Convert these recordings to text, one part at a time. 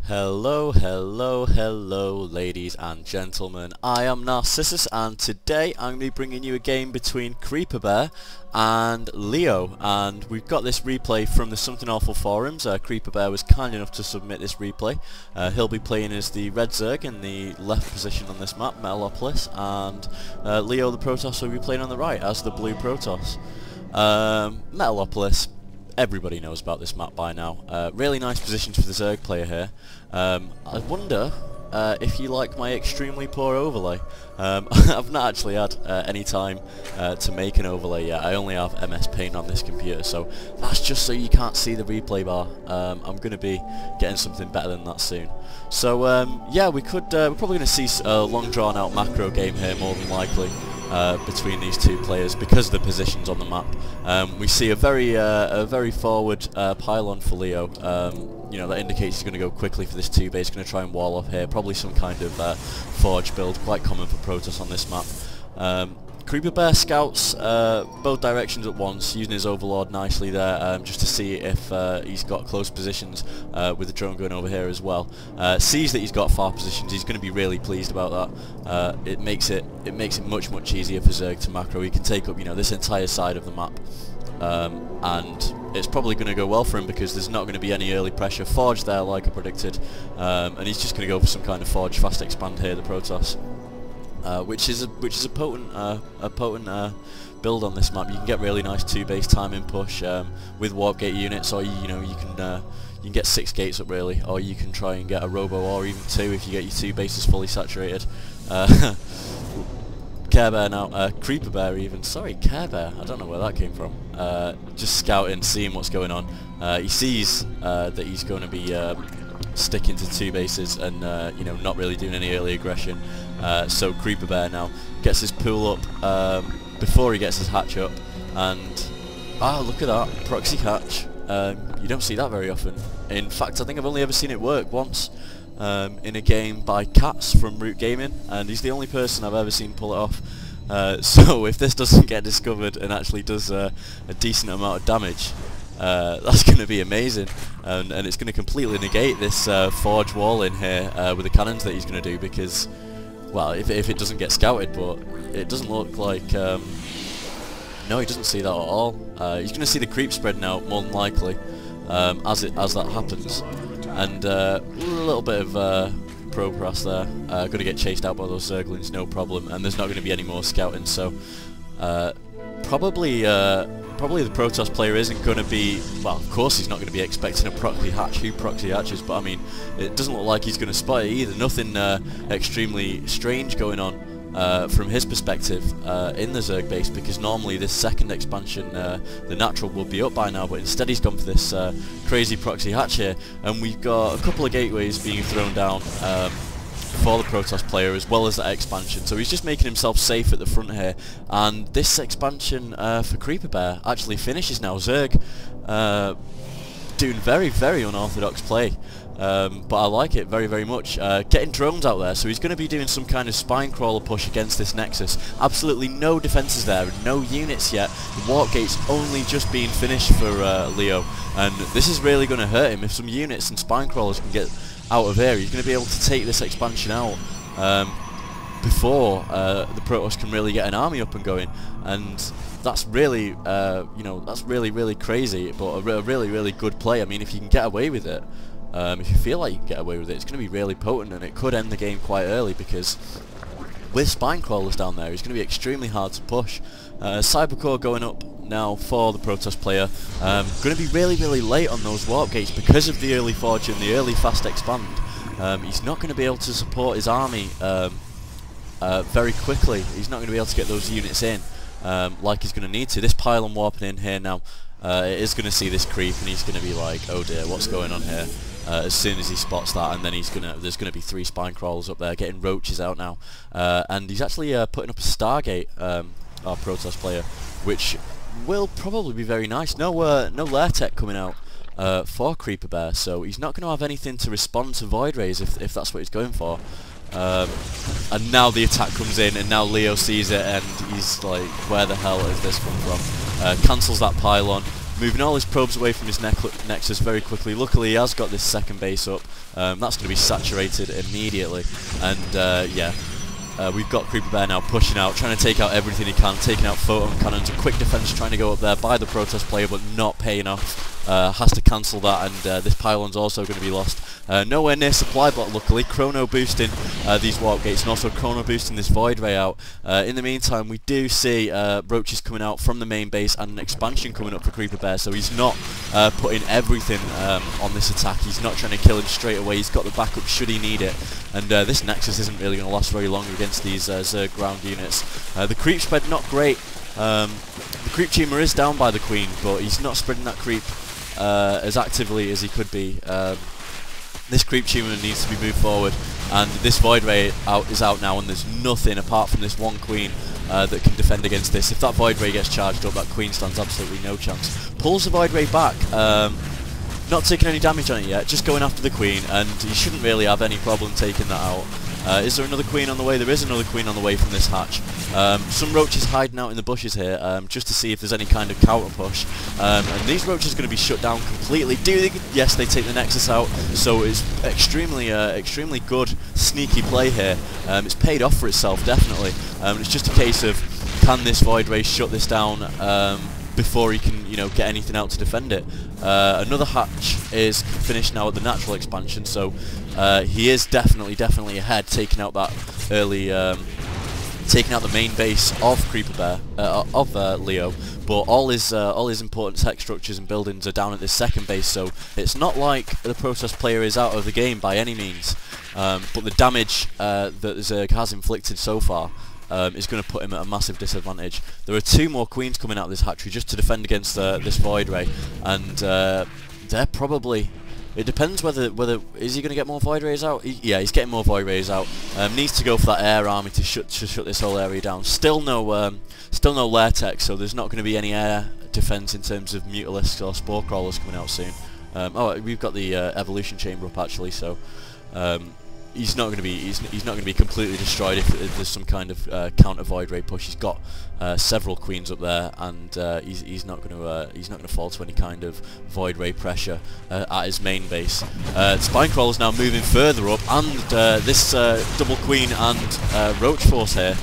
Hello, hello, hello, ladies and gentlemen. I am Narcissus, and today I'm going to be bringing you a game between Creeperbear and Leowh. And we've got this replay from the Something Awful forums. Creeperbear was kind enough to submit this replay. He'll be playing as the red Zerg in the left position on this map, Metalopolis, and Leowh the Protoss will be playing on the right as the blue Protoss. Metalopolis. Everybody knows about this map by now. Really nice positions for the Zerg player here. I wonder if you like my extremely poor overlay. I've not actually had any time to make an overlay yet. I only have MS Paint on this computer, so that's just so you can't see the replay bar. I'm going to be getting something better than that soon. So yeah, we're probably going to see a long drawn out macro game here, more than likely. Between these two players because of the positions on the map. We see a very forward pylon for Leowh. You know, that indicates he's going to go quickly for this 2-base. He's going to try and wall off here. Probably some kind of forge build, quite common for Protoss on this map. Creeperbear scouts both directions at once, using his overlord nicely there, just to see if he's got close positions with the drone going over here as well. Sees that he's got far positions. He's going to be really pleased about that. It makes it much easier for Zerg to macro. He can take up, you know, this entire side of the map, and it's probably going to go well for him because there's not going to be any early pressure. Forge there, like I predicted, and he's just going to go for some kind of forge fast expand here, the Protoss. Which is a potent build on this map. You can get really nice 2-base timing push with warp gate units, or you can get 6 gates up really, or you can try and get a robo or even 2 if you get your 2 bases fully saturated. Care Bear now, Creeperbear even. Sorry, Care Bear. I don't know where that came from. Just scouting, seeing what's going on. He sees that he's going to be sticking to 2 bases and you know, not really doing any early aggression. So Creeperbear now gets his pool up before he gets his hatch up, and look at that proxy hatch. You don't see that very often. In fact, I think I've only ever seen it work once in a game by Cats from Root Gaming, and he's the only person I've ever seen pull it off. So if this doesn't get discovered and actually does a decent amount of damage, that's going to be amazing, and it's going to completely negate this forge wall in here with the cannons that he's going to do, because, well, if it doesn't get scouted, but it doesn't look like, no, he doesn't see that at all. He's going to see the creep spreading out, more than likely, as that happens, and a little bit of progress there. Going to get chased out by those Zerglings, no problem, and there's not going to be any more scouting, so probably the Protoss player isn't going to be, well, of course he's not going to be expecting a proxy hatch. Who proxy hatches? But I mean, it doesn't look like he's going to spot it either. Nothing extremely strange going on from his perspective in the Zerg base, because normally this second expansion, the natural, would be up by now, but instead he's gone for this crazy proxy hatch here, and we've got a couple of gateways being thrown down for the Protoss player, as well as that expansion, so he's just making himself safe at the front here. And this expansion for Creeperbear actually finishes now. Zerg doing very unorthodox play, but I like it very much. Getting drones out there, so he's going to be doing some kind of spine crawler push against this nexus. Absolutely no defences there, no units yet. The warp gate's only just being finished for Leowh, and this is really going to hurt him. If some units and spine crawlers can get out of here, he's going to be able to take this expansion out before the Protoss can really get an army up and going, and that's really, you know, that's really crazy, but a really good play. I mean, if you can get away with it, if you feel like you can get away with it, it's going to be really potent, and it could end the game quite early, because with spine crawlers down there, it's going to be extremely hard to push. Cybercore going up now for the Protoss player. Going to be really late on those warp gates because of the early forge and the early fast expand. He's not going to be able to support his army very quickly. He's not going to be able to get those units in like he's going to need to. This pylon warping in here now, it is going to see this creep, and he's going to be like, oh dear, what's going on here? As soon as he spots that, and then there's going to be 3 spine crawlers up there getting roaches out now, and he's actually putting up a Stargate, our Protoss player, which will probably be very nice. No lair tech coming out for Creeperbear, so he's not going to have anything to respond to Void Rays if that's what he's going for. And now the attack comes in, and now Leowh sees it, and he's like, where the hell has this come from? Cancels that pylon, moving all his probes away from his nexus very quickly. Luckily he has got this second base up. That's going to be saturated immediately, and yeah. We've got Creeperbear now pushing out, trying to take out everything he can, taking out photon cannons, a quick defense trying to go up there by the Protoss player, but not paying off. Has to cancel that, and this pylon's also going to be lost. Nowhere near supply block, luckily. Chrono boosting these warp gates, and also chrono boosting this void ray out. In the meantime, we do see roaches coming out from the main base and an expansion coming up for Creeperbear, so he's not putting everything on this attack. He's not trying to kill him straight away. He's got the backup should he need it, and this Nexus isn't really going to last very long against these Zerg ground units. The creep spread not great. The creep tumor is down by the Queen, but he's not spreading that creep as actively as he could be. This creep tumor needs to be moved forward, and this void ray is out now, and there's nothing apart from this one Queen that can defend against this. If that void ray gets charged up, that Queen stands absolutely no chance. Pulls the void ray back, not taking any damage on it yet, just going after the Queen, and he shouldn't really have any problem taking that out. Is there another Queen on the way? There is another Queen on the way from this hatch. Some roaches hiding out in the bushes here, just to see if there's any kind of counter push. And these roaches are going to be shut down completely. Yes, they take the Nexus out, so it's extremely good, sneaky play here. It's paid off for itself, definitely. It's just a case of, can this Void Ray shut this down before he can, get anything out to defend it. Another hatch is finished now at the natural expansion, so he is definitely ahead, taking out that early, taking out the main base of Creeperbear, of Leowh. But all his important tech structures and buildings are down at this second base, so it's not like the Protoss player is out of the game by any means. But the damage that Zerg has inflicted so far is going to put him at a massive disadvantage. There are two more Queens coming out of this hatchery just to defend against this Void Ray, and they're probably... It depends whether is he going to get more Void Rays out? Yeah, he's getting more Void Rays out. Needs to go for that air army to shut this whole area down. Still no lair tech, so there's not going to be any air defense in terms of Mutalisks or Spore Crawlers coming out soon. Oh, we've got the evolution chamber up actually, so he's not going to be completely destroyed if there's some kind of counter Void Ray push. He's got several Queens up there, and he's not going to fall to any kind of Void Ray pressure at his main base. Spine Crawler's now moving further up, and this double Queen and Roach Force here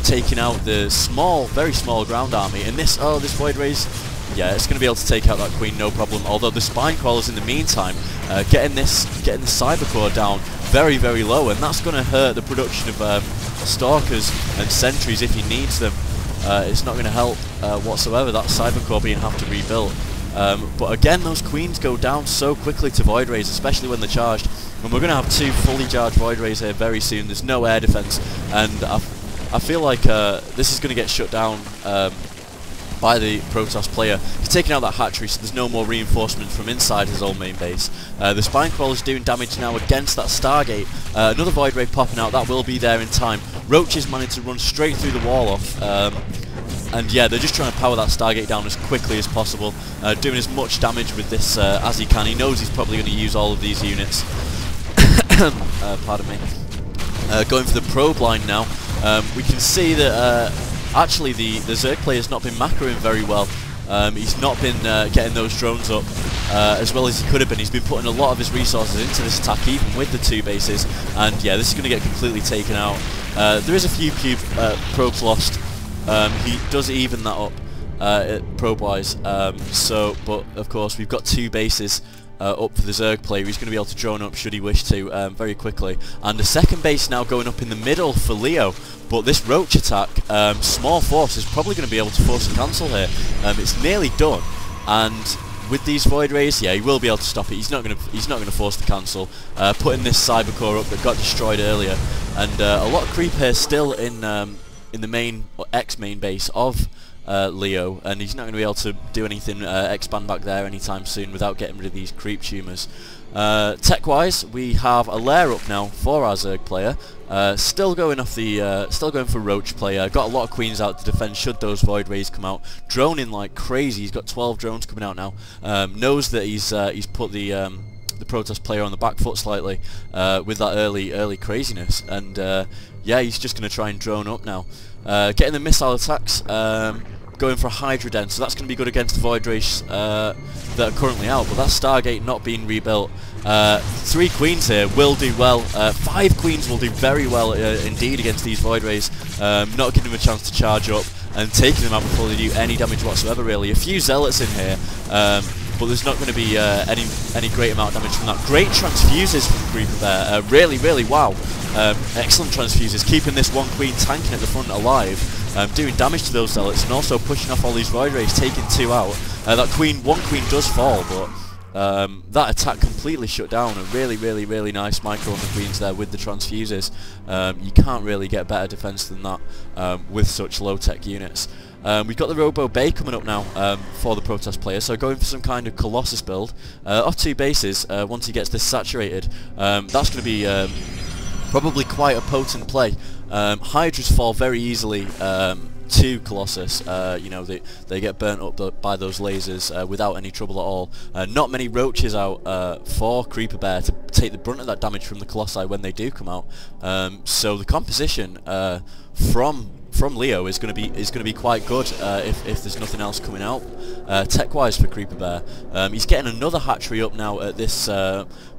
taking out the very small ground army. And this Void Ray's, yeah, it's going to be able to take out that Queen, no problem. Although the Spine Crawlers in the meantime getting this Cyber Core down very low, and that's going to hurt the production of Stalkers and Sentries if he needs them. It's not going to help whatsoever, that Cyber Core being have to rebuild. But again, those Queens go down so quickly to Void Rays, especially when they're charged. And we're going to have two fully charged Void Rays here very soon. There's no air defense, and I feel like this is going to get shut down by the Protoss player. He's taking out that hatchery, so there's no more reinforcements from inside his old main base. The Spine Crawler's doing damage now against that Stargate. Another Void Ray popping out, that will be there in time. Roaches managed to run straight through the wall off. And yeah, they're just trying to power that Stargate down as quickly as possible, doing as much damage with this as he can. He knows he's probably going to use all of these units. Pardon me. Going for the probe line now. We can see that actually the Zerg player's not been macroing very well. He's not been getting those drones up as well as he could have been. He's been putting a lot of his resources into this attack, even with the two bases, and yeah, this is going to get completely taken out. There is a few probes lost. He does even that up probe-wise, but of course we've got two bases up for the Zerg player. He's going to be able to drone up should he wish to very quickly. And the second base now going up in the middle for Leowh, but this Roach attack, small force, is probably going to be able to force a cancel here. It's nearly done, and with these Void Rays, yeah, he will be able to stop it. He's not going to force the cancel. Putting this Cyber Core up that got destroyed earlier, and a lot of creep here still in the main or ex-main base of Leowh, and he's not going to be able to do anything expand back there anytime soon without getting rid of these creep tumors. Tech-wise, we have a lair up now for our Zerg player. Still going for Roach player. Got a lot of Queens out to defend should those Void Rays come out. Droning like crazy. He's got 12 drones coming out now. Knows that he's put the Protoss player on the back foot slightly with that early craziness, and yeah, he's just going to try and drone up now. Getting the missile attacks. going for a Hydra Den, so that's going to be good against the Void Race that are currently out, but that Stargate not being rebuilt. 3 Queens here will do well. 5 Queens will do very well indeed against these Void Rays, not giving them a chance to charge up and taking them out before they do any damage whatsoever really. A few Zealots in here, but there's not going to be any great amount of damage from that. Great transfuses from Creeperbear, really wow. Excellent transfuses, keeping this 1 Queen tanking at the front alive, doing damage to those Zealots and also pushing off all these Void Rays, taking 2 out. That 1 Queen does fall, but that attack completely shut down. A really nice micro on the Queens there with the transfuses. You can't really get better defense than that with such low tech units. We've got the Robo Bay coming up now for the Protoss player, so going for some kind of Colossus build off 2 bases. Once he gets this saturated, that's going to be probably quite a potent play. Hydras fall very easily to Colossus. You know, they get burnt up by those lasers without any trouble at all. Not many roaches out for Creeperbear to take the brunt of that damage from the Colossi when they do come out. So the composition from Leowh is going to be quite good if there's nothing else coming out tech-wise for Creeperbear. He's getting another hatchery up now at this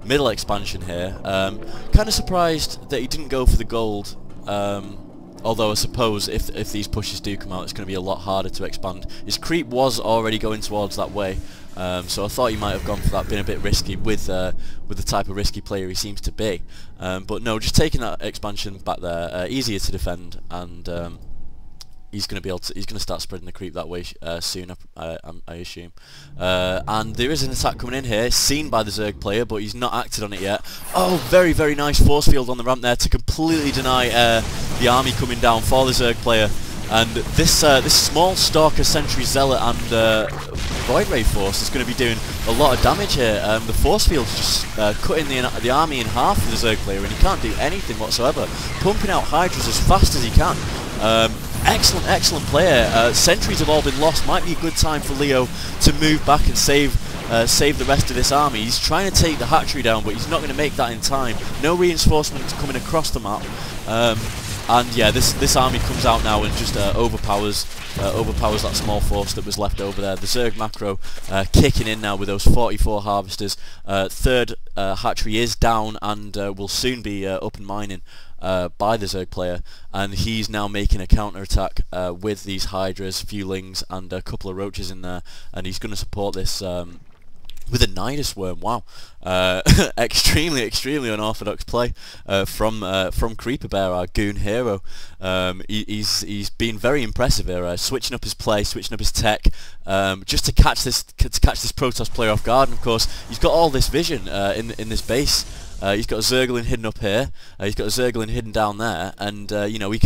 middle expansion here. Kind of surprised that he didn't go for the gold. Although I suppose if these pushes do come out, it's going to be a lot harder to expand. His creep was already going towards that way, so I thought he might have gone for that, been a bit risky with the type of risky player he seems to be. But no, just taking that expansion back there, easier to defend, and he's going to start spreading the creep that way soon, I assume. And there is an attack coming in here, seen by the Zerg player, but he's not acted on it yet. Oh, very nice force field on the ramp there to completely deny the army coming down for the Zerg player. And this small Stalker, Sentry, Zealot and Void Ray force is going to be doing a lot of damage here. The force field's just cutting the army in half for the Zerg player, and he can't do anything whatsoever. Pumping out Hydras as fast as he can. Excellent player. Sentries have all been lost. Might be a good time for Leowh to move back and save the rest of this army. He's trying to take the hatchery down, but he's not going to make that in time. No reinforcements coming across the map. And yeah, this army comes out now and just overpowers that small force that was left over there. The Zerg macro kicking in now with those 44 harvesters. Third hatchery is down and will soon be up and mining by the Zerg player, and he's now making a counter-attack with these Hydras, Fulings and a couple of Roaches in there, and he's going to support this with a Nidus Worm. Wow. Extremely unorthodox play from Creeperbear, our goon hero. He's been very impressive here, switching up his play, switching up his tech, just to catch this Protoss player off guard. And of course, he's got all this vision in this base. He's got a Zerglin hidden up here. He's got a Zerglin hidden down there, and you know, he can